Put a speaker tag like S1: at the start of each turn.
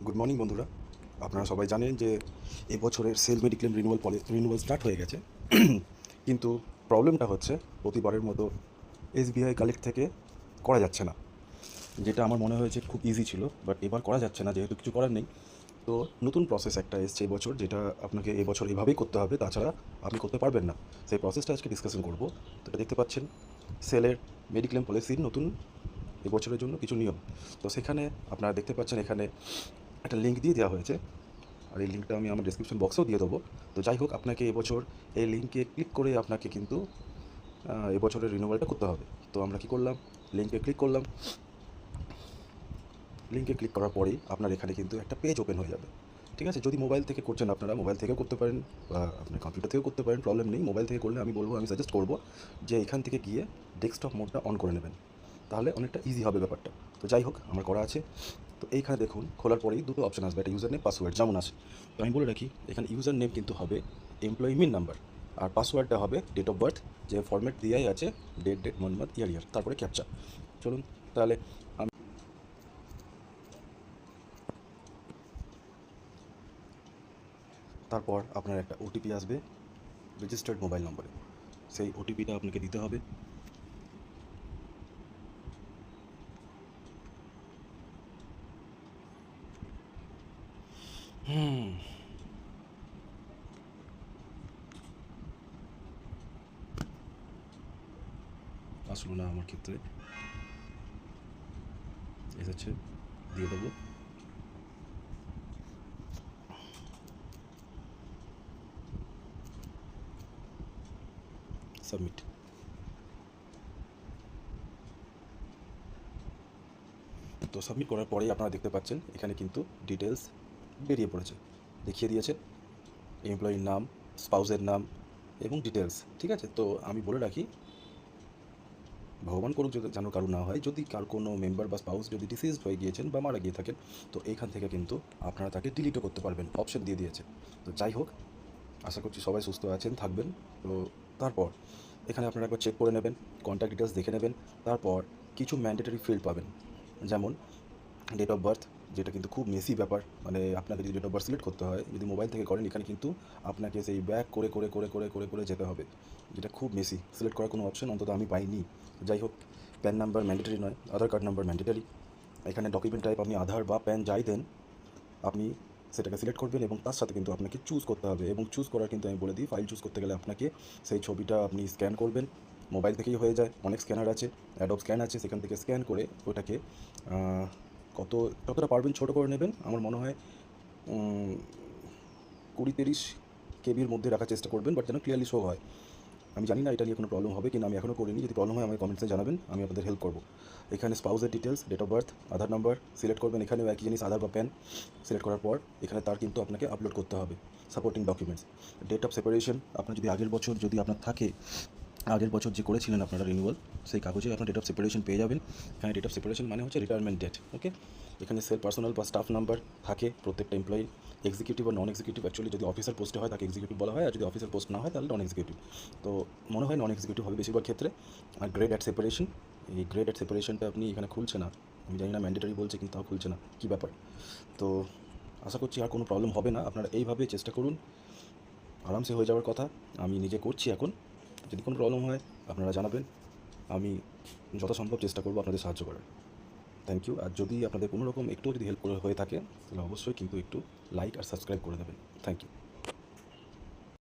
S1: Good morning বন্ধুরা। আপনারা সবাই জানেন যে এবছরের সেল মেডিক্লেম রিনিউয়াল স্টার্ট হয়ে গেছে। কিন্তু প্রবলেমটা হচ্ছে প্রতিবারের মতো এসবিআই কালেক্ট থেকে করা যাচ্ছে না, যেটা আমার মনে হয়েছে খুব ইজি ছিল, বাট এবার করা যাচ্ছে না যেহেতু কিছু করার নেই। তো নতুন প্রসেস একটা এসছে এবছর, যেটা আপনাকে এবছর এভাবেই করতে হবে, তাছাড়া আপনি করতে পারবেন না। সেই প্রসেসটা আজকে ডিসকাশন করব। তো এটা দেখতে পাচ্ছেন সেলের মেডিক্লেম পলিসির নতুন এবছরের জন্য কিছু নিয়ম। তো সেখানে আপনারা দেখতে পাচ্ছেন এখানে একটা লিঙ্ক দিয়ে দেওয়া হয়েছে, আর এই লিঙ্কটা আমি আমার ডিসক্রিপশন বক্সেও দিয়ে দেবো। তো যাই হোক, আপনাকে এবছর এই লিঙ্কে ক্লিক করে আপনাকে কিন্তু এবছরের রিনিউয়ালটা করতে হবে। তো আমরা কি করলাম, লিঙ্কে ক্লিক করলাম। লিঙ্কে ক্লিক করার পরেই আপনার এখানে কিন্তু একটা পেজ ওপেন হয়ে যাবে। ঠিক আছে, যদি মোবাইল থেকে করছেন আপনারা মোবাইল থেকেও করতে পারেন, বা আপনার কম্পিউটার থেকেও করতে পারেন, প্রবলেম নেই। মোবাইল থেকে করলে আমি সাজেস্ট করবো যে এখান থেকে গিয়ে ডেস্কটপ মোডটা অন করে নেবেন, তাহলে অনেকটা ইজি হবে ব্যাপারটা। তো যাই হোক, আমার করা আছে। তো এইখানে দেখুন, খোলার পরেই দুটো অপশন আসবে, একটা ইউজার নেম, পাসওয়ার্ড যেমন আছে। তো আমি বলে রাখি, এখানে ইউজার নেম কিন্তু হবে এমপ্লয়ি মিন নাম্বার, আর পাসওয়ার্ডটা হবে ডেট অফ বার্থ, যে ফরম্যাট দিয়াই আছে, ডেট মান্থ ইয়ার, তারপরে ক্যাপচা। চলুন তাহলে। তারপর আপনার একটা ওটিপি আসবে রেজিস্টার্ড মোবাইল নম্বরে, সেই ওটিপিটা আপনাকে দিতে হবে। আসলো না আমার ক্ষেত্রে, এসেছে, দিয়ে দেবো। সাবমিট। তো সাবমিট করার পরেই আপনারা দেখতে পাচ্ছেন এখানে কিন্তু ডিটেলস বেরিয়ে পড়েছে, দেখিয়ে দিয়েছে এমপ্লয়ির নাম, স্পাউসের নাম এবং ডিটেলস। ঠিক আছে, তো আমি বলে রাখি, ভগবান করুক যদি যেন কারো না হয়, যদি কার কোনো মেম্বার বা স্পাউস যদি ডিসিজড হয়ে গিয়েছেন বা মারা গিয়ে থাকেন, তো এইখান থেকে কিন্তু আপনারা তাকে ডিলিটও করতে পারবেন, অপশন দিয়ে দিয়েছে। তো যাই হোক, আশা করছি সবাই সুস্থ আছেন, থাকবেন। তো তারপর এখানে আপনারা একবার চেক করে নেবেন, কন্ট্যাক্ট ডিটেলস দেখে নেবেন। তারপর কিছু ম্যান্ডেটরি ফিল্ড পাবেন, যেমন ডেট অফ বার্থ, যেটা কিন্তু খুব মেসি ব্যাপার। মানে আপনাকে যদি ডেট অফ বার্থ সিলেক্ট করতে হয়, যদি মোবাইল থেকে করেন, এখানে কিন্তু আপনাকে সেই ব্যাক করে করে করে করে করে করে যেতে হবে, যেটা খুব মেসি। সিলেক্ট করার কোনো অপশন অন্তত আমি পাইনি। যাই হোক, প্যান নাম্বার ম্যান্ডেটরি নয়, আধার কার্ড নাম্বার ম্যান্ডেটরি। এখানে ডকুমেন্ট টাইপ আপনি আধার বা প্যান যাই দেন, আপনি সেটাকে সিলেক্ট করবেন, এবং তার সাথে কিন্তু আপনাকে চুজ করতে হবে। এবং চুজ করার কিন্তু আমি বলে দিই, ফাইল চুজ করতে গেলে আপনাকে সেই ছবিটা আপনি স্ক্যান করবেন, মোবাইল থেকেই হয়ে যায়, অনেক স্ক্যানার আছে, অ্যাডোব স্ক্যান আছে, সেখান থেকে স্ক্যান করে ওটাকে যতটা পারবেন ছোটো করে নেবেন। আমার মনে হয় 20-30 কেবির মধ্যে রাখার চেষ্টা করবেন, বাট যেন ক্লিয়ারলি শো হয়। আমি জানি না এটা নিয়ে কোনো প্রবলেম হবে কিনা, আমি এখনও করিনি। যদি প্রবলেম হয় আমাকে কমেন্টসে জানাবেন, আমি আপনাদের হেল্প করবো। এখানে স্পাউসের details, date of birth, Aadhaar number select করবেন। এখানেও একই জিনিস, আধার বা প্যান সিলেক্ট করার পর এখানে তার কিন্তু আপনাকে আপলোড করতে হবে supporting documents. Date of separation, আপনার যদি আগের বছর যদি আপনার থাকে, আগের বছর যে করেছিলেন আপনারা রিনিউয়াল, সেই কাগজে আপনার ডেট অফ সেপারেশন পেয়ে যাবেন। এখানে ডেট অফ সেপারেশন মানে হচ্ছে রিটায়ারমেন্ট ডেট। ওকে, এখানে সেল পার্সোনাল বা স্টাফ নাম্বার থাকে প্রত্যেকটা এমপ্লয়ি, এক্সিকিউটিভ বা নন এক্সিকিউটিভ। অ্যাকচুয়ালি যদি অফিসার পোস্টে হয় তাকে এক্সিকিউটিভ বলা হয়, আর যদি অফিসার পোস্ট না হয় তাহলে নন এক্সিকিউটিভ। তো মনে হয় নন এক্সিকিউটিভ হবে বেশিরভাগ ক্ষেত্রে। আর গ্রেড অ্যাট সেপারেশন, এই গ্রেড অ্যাট সেপারেশনটা আপনি এখানে খুলছে না, আমি জানি না, ম্যান্ডেটরি বলছে কিন্তু তাও খুলছে না, কী ব্যাপার। তো আশা করছি আর কোনো প্রবলেম হবে না, আপনারা এইভাবে চেষ্টা করুন, আরামসে হয়ে যাওয়ার কথা। আমি নিজে করছি এখন, যদি কোনো প্রবলেম হয় আপনারা জানাবেন, আমি যথাসম্ভব চেষ্টা করবো আপনাদের সাহায্য করার। Thank you. আর যদি আপনাদের কোনো রকম একটু যদি হেল্প হয়ে থাকে, তাহলে অবশ্যই কিন্তু একটু লাইক আর সাবস্ক্রাইব করে দেবেন। Thank you.